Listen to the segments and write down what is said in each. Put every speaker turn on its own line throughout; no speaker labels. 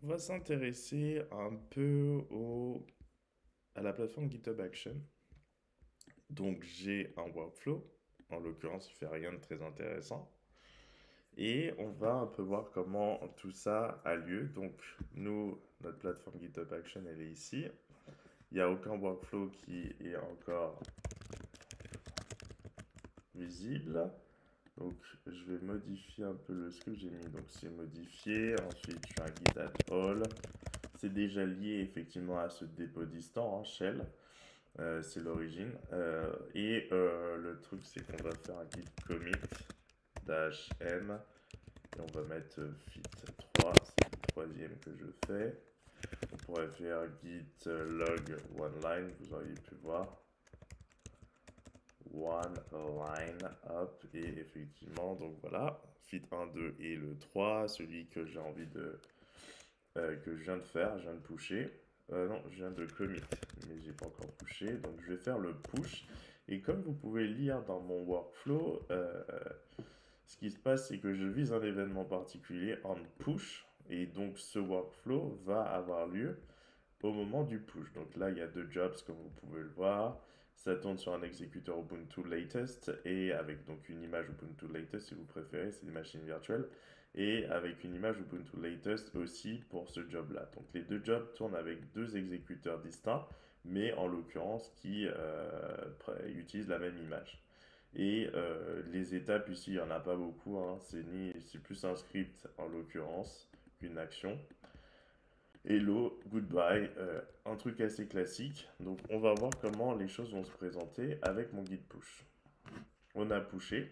On va s'intéresser un peu à la plateforme GitHub Action. Donc j'ai un workflow, en l'occurrence il fait rien de très intéressant. Et on va un peu voir comment tout ça a lieu. Donc nous, notre plateforme GitHub Action, elle est ici. Il n'y a aucun workflow qui est encore visible. Donc je vais modifier un peu le script que j'ai mis. Donc c'est modifié. Ensuite je fais un git add all. C'est déjà lié effectivement à ce dépôt distant, hein, shell. C'est l'origine. Le truc, c'est qu'on va faire un git commit dash m et on va mettre fit 3, c'est le troisième que je fais. On pourrait faire git log one line, vous auriez pu voir. One line up et effectivement, donc voilà, fit 1, 2 et le 3, celui que j'ai envie de que je viens de faire, je viens de pusher. Non, je viens de commit, mais j'ai pas encore pushé. Donc je vais faire le push. Et comme vous pouvez lire dans mon workflow, ce qui se passe, c'est que je vise un événement particulier en push. Et donc ce workflow va avoir lieu au moment du push. Donc là, il y a deux jobs, comme vous pouvez le voir. Ça tourne sur un exécuteur Ubuntu Latest et avec donc une image Ubuntu Latest si vous préférez, c'est des machines virtuelles. Et avec une image Ubuntu Latest aussi pour ce job-là. Donc les deux jobs tournent avec deux exécuteurs distincts, mais en l'occurrence qui utilisent la même image. Et les étapes ici, il n'y en a pas beaucoup, hein. C'est plus un script en l'occurrence qu'une action. Hello, goodbye, un truc assez classique. Donc on va voir comment les choses vont se présenter avec mon guide push. On a pushé.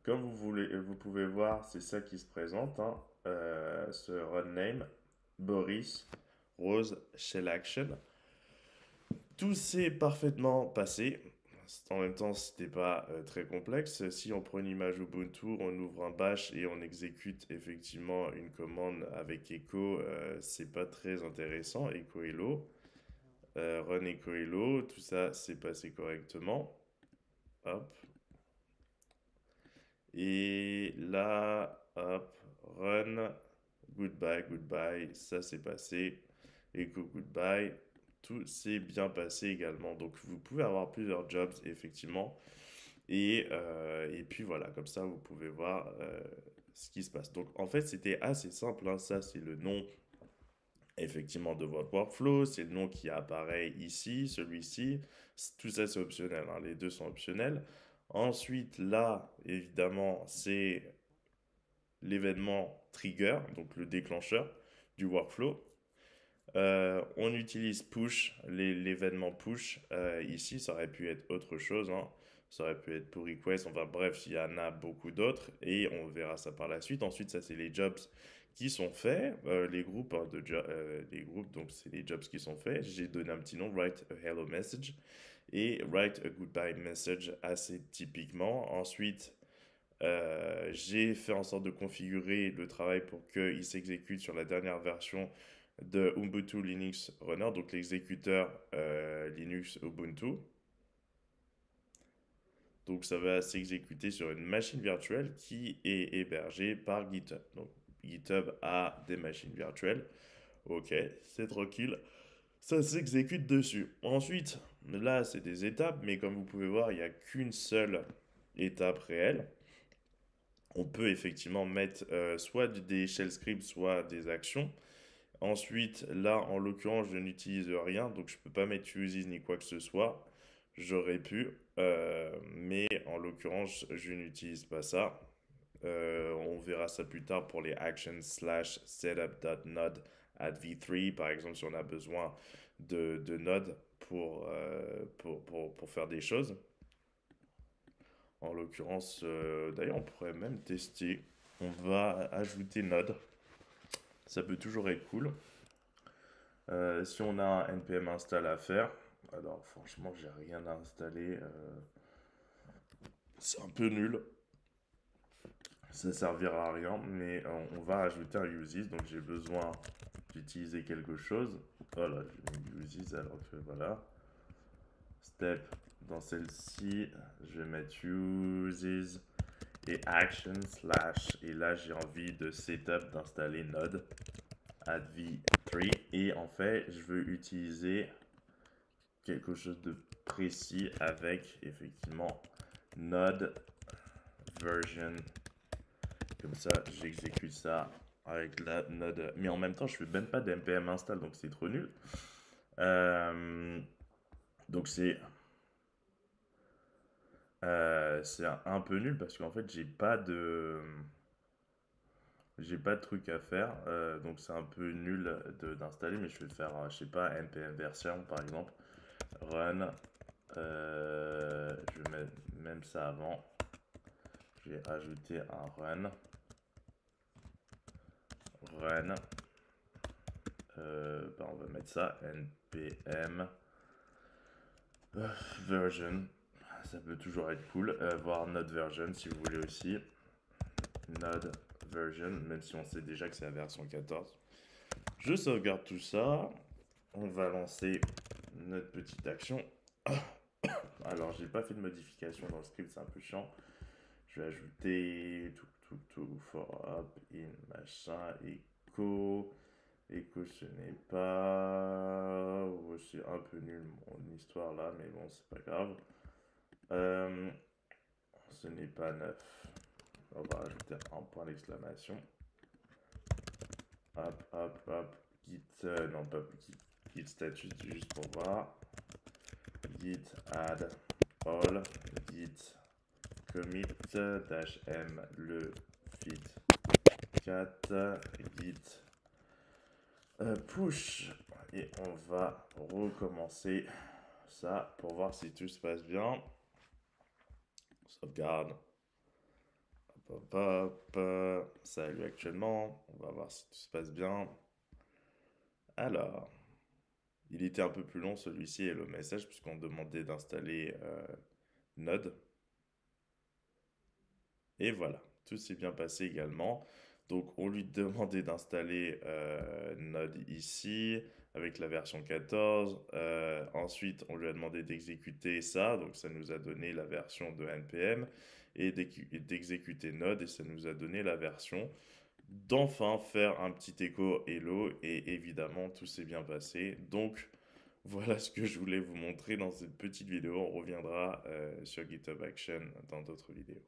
Comme vous pouvez voir, c'est ça qui se présente, hein. Ce run name, Boris, Rose, Shell Action. Tout s'est parfaitement passé. En même temps, c'était pas très complexe. Si on prend une image Ubuntu, on ouvre un bash et on exécute effectivement une commande avec echo, c'est pas très intéressant. Echo hello, run echo hello, tout ça s'est passé correctement. Hop. Et là, hop, run, goodbye, goodbye, ça s'est passé. Echo goodbye, tout s'est bien passé également. Donc vous pouvez avoir plusieurs jobs effectivement. Et puis voilà, comme ça vous pouvez voir ce qui se passe. Donc en fait c'était assez simple, hein. Ça c'est le nom effectivement de votre workflow, c'est le nom qui apparaît ici, celui-ci. Tout ça c'est optionnel, hein. Les deux sont optionnels. Ensuite là évidemment c'est l'événement trigger, donc le déclencheur du workflow. On utilise push, l'événement push. Ici, ça aurait pu être autre chose, hein. Ça aurait pu être pour request. Enfin bref, il y en a beaucoup d'autres et on verra ça par la suite. Ensuite, ça c'est les jobs qui sont faits, les groupes, hein, les groupes. Donc c'est les jobs qui sont faits. J'ai donné un petit nom, write a hello message et write a goodbye message assez typiquement. Ensuite, j'ai fait en sorte de configurer le travail pour qu'il s'exécute sur la dernière version de Ubuntu Linux Runner, donc l'exécuteur Linux Ubuntu. Donc ça va s'exécuter sur une machine virtuelle qui est hébergée par GitHub. Donc GitHub a des machines virtuelles. Ok, c'est tranquille. Ça s'exécute dessus. Ensuite, là c'est des étapes, mais comme vous pouvez voir, il n'y a qu'une seule étape réelle. On peut effectivement mettre soit des shell scripts, soit des actions. Ensuite, là, en l'occurrence, je n'utilise rien, donc je ne peux pas mettre uses ni quoi que ce soit. J'aurais pu, mais en l'occurrence, je n'utilise pas ça. On verra ça plus tard pour les actions slash setup.node at v3, par exemple, si on a besoin de node pour faire des choses. En l'occurrence, d'ailleurs, on pourrait même tester. On va ajouter node. Ça peut toujours être cool. Si on a un npm install à faire, alors franchement, j'ai rien à installer. C'est un peu nul. Ça servira à rien, mais on va ajouter un uses. Donc j'ai besoin d'utiliser quelque chose. Voilà, j'ai mis uses alors que voilà. Step dans celle-ci, je vais mettre uses et action slash, et là j'ai envie de setup d'installer Node add v3 et en fait je veux utiliser quelque chose de précis avec effectivement Node version, comme ça j'exécute ça avec la Node, mais en même temps je fais même pas d'npm install donc c'est trop nul. Donc c'est un peu nul parce qu'en fait j'ai pas de truc à faire, donc c'est un peu nul d'installer, mais je vais faire, je sais pas, npm version par exemple, run, je vais mettre même ça avant, je vais ajouter un run, on va mettre ça, npm version, ça peut toujours être cool, voir node version si vous voulez aussi, node version, même si on sait déjà que c'est la version 14. Je sauvegarde tout ça. On va lancer notre petite action. Alors, j'ai pas fait de modification dans le script, c'est un peu chiant. Je vais ajouter tout for up in machin echo. Echo, ce n'est pas. Oh, c'est un peu nul mon histoire là, mais bon, c'est pas grave. Ce n'est pas 9. On va ajouter un point d'exclamation. Hop. Git, non pas git status juste pour voir. Git add all. Git commit -m le feed 4. Git push. Et on va recommencer ça pour voir si tout se passe bien. Sauvegarde. Salut actuellement. On va voir si tout se passe bien. Alors, il était un peu plus long celui-ci et le message puisqu'on demandait d'installer Node. Et voilà, tout s'est bien passé également. Donc on lui demandait d'installer Node ici avec la version 14. Ensuite, on lui a demandé d'exécuter ça. Donc ça nous a donné la version de npm et d'exécuter Node et ça nous a donné la version. D'enfin faire un petit écho hello et évidemment tout s'est bien passé. Donc voilà ce que je voulais vous montrer dans cette petite vidéo. On reviendra sur GitHub Action dans d'autres vidéos.